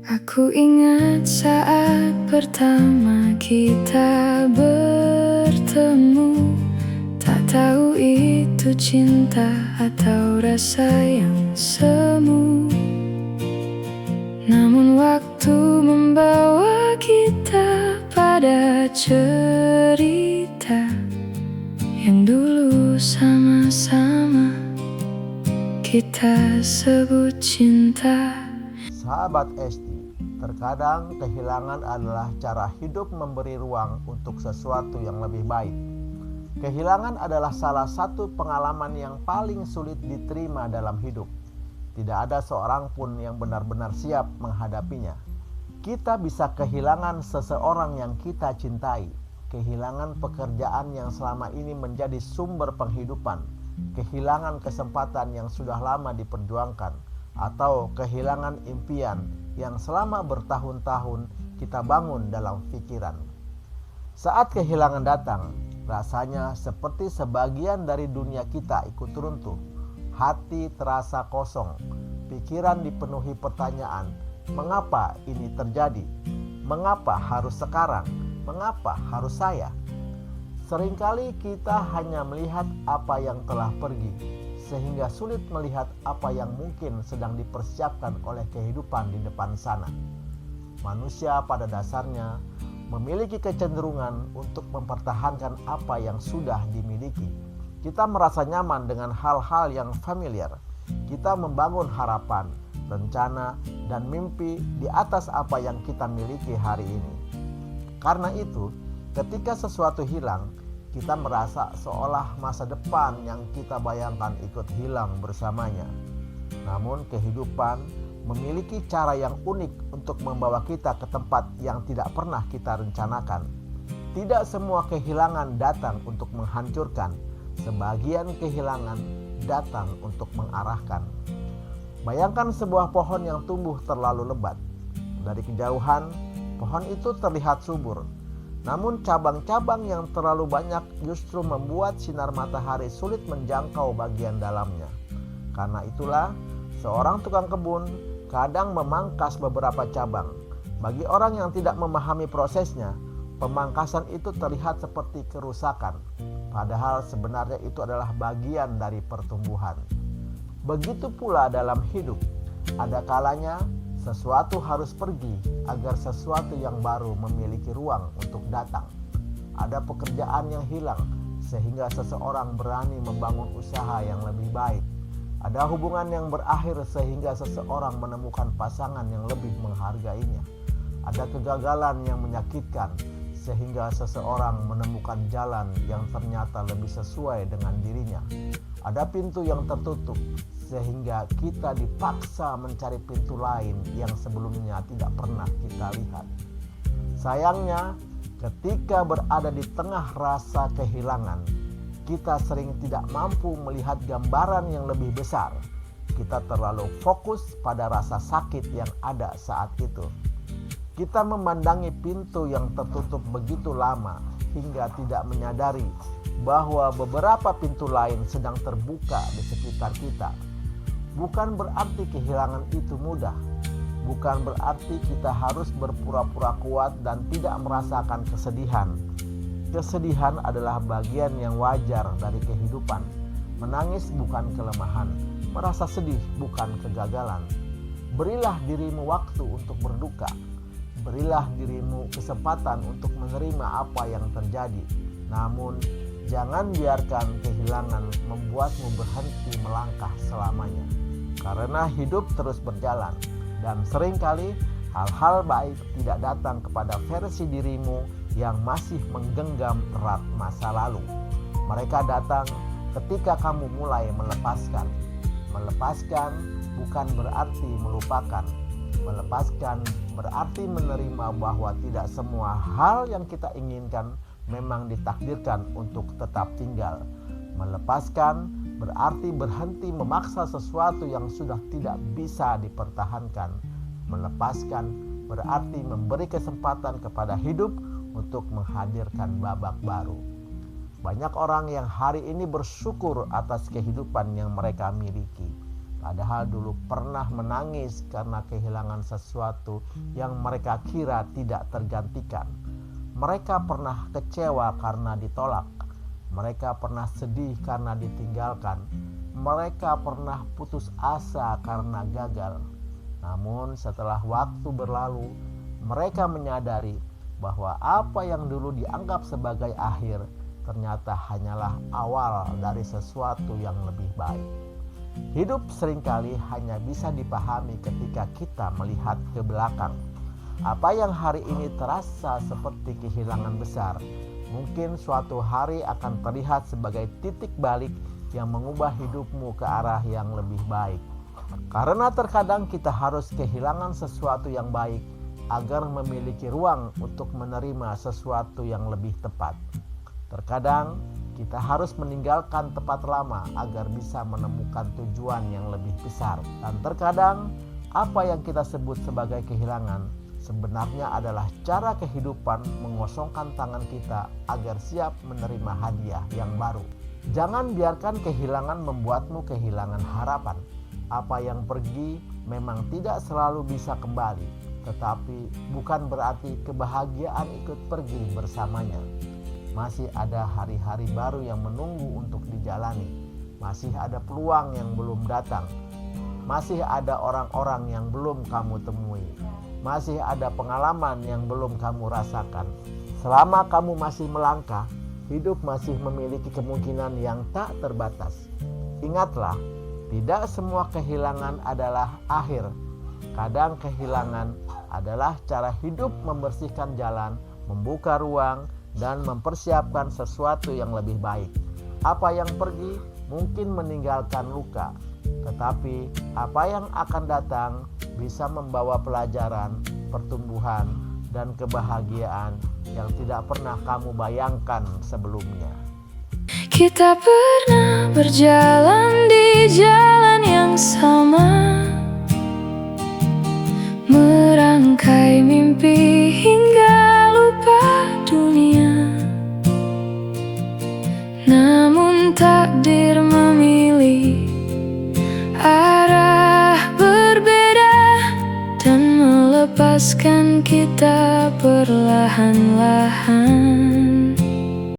Aku ingat saat pertama kita bertemu. Tak tahu itu cinta atau rasa yang semu. Namun waktu membawa kita pada cerita yang dulu sama-sama kita sebut cinta. Sahabat Esti, terkadang kehilangan adalah cara hidup memberi ruang untuk sesuatu yang lebih baik. Kehilangan adalah salah satu pengalaman yang paling sulit diterima dalam hidup. Tidak ada seorang pun yang benar-benar siap menghadapinya. Kita bisa kehilangan seseorang yang kita cintai, kehilangan pekerjaan yang selama ini menjadi sumber penghidupan, kehilangan kesempatan yang sudah lama diperjuangkan, atau kehilangan impian yang selama bertahun-tahun kita bangun dalam pikiran. Saat kehilangan datang, rasanya seperti sebagian dari dunia kita ikut runtuh. Hati terasa kosong, pikiran dipenuhi pertanyaan, mengapa ini terjadi? Mengapa harus sekarang? Mengapa harus saya? Seringkali kita hanya melihat apa yang telah pergi, sehingga sulit melihat apa yang mungkin sedang dipersiapkan oleh kehidupan di depan sana. Manusia pada dasarnya memiliki kecenderungan untuk mempertahankan apa yang sudah dimiliki. Kita merasa nyaman dengan hal-hal yang familiar. Kita membangun harapan, rencana, dan mimpi di atas apa yang kita miliki hari ini. Karena itu, ketika sesuatu hilang, kita merasa seolah masa depan yang kita bayangkan ikut hilang bersamanya. Namun kehidupan memiliki cara yang unik untuk membawa kita ke tempat yang tidak pernah kita rencanakan. Tidak semua kehilangan datang untuk menghancurkan, sebagian kehilangan datang untuk mengarahkan. Bayangkan sebuah pohon yang tumbuh terlalu lebat. Dari kejauhan, pohon itu terlihat subur. Namun cabang-cabang yang terlalu banyak justru membuat sinar matahari sulit menjangkau bagian dalamnya. Karena itulah, seorang tukang kebun kadang memangkas beberapa cabang. Bagi orang yang tidak memahami prosesnya, pemangkasan itu terlihat seperti kerusakan. Padahal sebenarnya itu adalah bagian dari pertumbuhan. Begitu pula dalam hidup, ada kalanya sesuatu harus pergi agar sesuatu yang baru memiliki ruang untuk datang. Ada pekerjaan yang hilang sehingga seseorang berani membangun usaha yang lebih baik. Ada hubungan yang berakhir sehingga seseorang menemukan pasangan yang lebih menghargainya. Ada kegagalan yang menyakitkan sehingga seseorang menemukan jalan yang ternyata lebih sesuai dengan dirinya. Ada pintu yang tertutup sehingga kita dipaksa mencari pintu lain yang sebelumnya tidak pernah kita lihat. Sayangnya, ketika berada di tengah rasa kehilangan, kita sering tidak mampu melihat gambaran yang lebih besar. Kita terlalu fokus pada rasa sakit yang ada saat itu. Kita memandangi pintu yang tertutup begitu lama hingga tidak menyadari bahwa beberapa pintu lain sedang terbuka di sekitar kita. Bukan berarti kehilangan itu mudah. Bukan berarti kita harus berpura-pura kuat dan tidak merasakan kesedihan. Kesedihan adalah bagian yang wajar dari kehidupan. Menangis bukan kelemahan, merasa sedih bukan kegagalan. Berilah dirimu waktu untuk berduka. Berilah dirimu kesempatan untuk menerima apa yang terjadi. Namun, jangan biarkan kehilangan membuatmu berhenti melangkah selamanya. Karena hidup terus berjalan, dan seringkali hal-hal baik tidak datang kepada versi dirimu yang masih menggenggam erat masa lalu. Mereka datang ketika kamu mulai melepaskan. Melepaskan bukan berarti melupakan. Melepaskan berarti menerima bahwa tidak semua hal yang kita inginkan memang ditakdirkan untuk tetap tinggal. Melepaskan berarti berhenti memaksa sesuatu yang sudah tidak bisa dipertahankan. Melepaskan berarti memberi kesempatan kepada hidup untuk menghadirkan babak baru. Banyak orang yang hari ini bersyukur atas kehidupan yang mereka miliki. padahal dulu pernah menangis karena kehilangan sesuatu yang mereka kira tidak tergantikan. Mereka pernah kecewa karena ditolak. Mereka pernah sedih karena ditinggalkan. Mereka pernah putus asa karena gagal. Namun setelah waktu berlalu, mereka menyadari bahwa apa yang dulu dianggap sebagai akhir ternyata hanyalah awal dari sesuatu yang lebih baik. Hidup seringkali hanya bisa dipahami ketika kita melihat ke belakang. Apa yang hari ini terasa seperti kehilangan besar, mungkin suatu hari akan terlihat sebagai titik balik yang mengubah hidupmu ke arah yang lebih baik. Karena terkadang kita harus kehilangan sesuatu yang baik agar memiliki ruang untuk menerima sesuatu yang lebih tepat. Terkadang kita harus meninggalkan tempat lama agar bisa menemukan tujuan yang lebih besar. Dan terkadang apa yang kita sebut sebagai kehilangan sebenarnya adalah cara kehidupan mengosongkan tangan kita agar siap menerima hadiah yang baru. Jangan biarkan kehilangan membuatmu kehilangan harapan. Apa yang pergi memang tidak selalu bisa kembali, tetapi bukan berarti kebahagiaan ikut pergi bersamanya. Masih ada hari-hari baru yang menunggu untuk dijalani. Masih ada peluang yang belum datang. Masih ada orang-orang yang belum kamu temui. Masih ada pengalaman yang belum kamu rasakan. Selama kamu masih melangkah, hidup masih memiliki kemungkinan yang tak terbatas. Ingatlah, tidak semua kehilangan adalah akhir. Kadang kehilangan adalah cara hidup membersihkan jalan, membuka ruang, dan mempersiapkan sesuatu yang lebih baik. Apa yang pergi mungkin meninggalkan luka, tetapi apa yang akan datang bisa membawa pelajaran, pertumbuhan, dan kebahagiaan yang tidak pernah kamu bayangkan sebelumnya. Kita pernah berjalan di jalan yang sama, merangkai mimpi hingga lupa dunia. Namun takdir memilih arah berbeda dan melepaskan kita perlahan-lahan.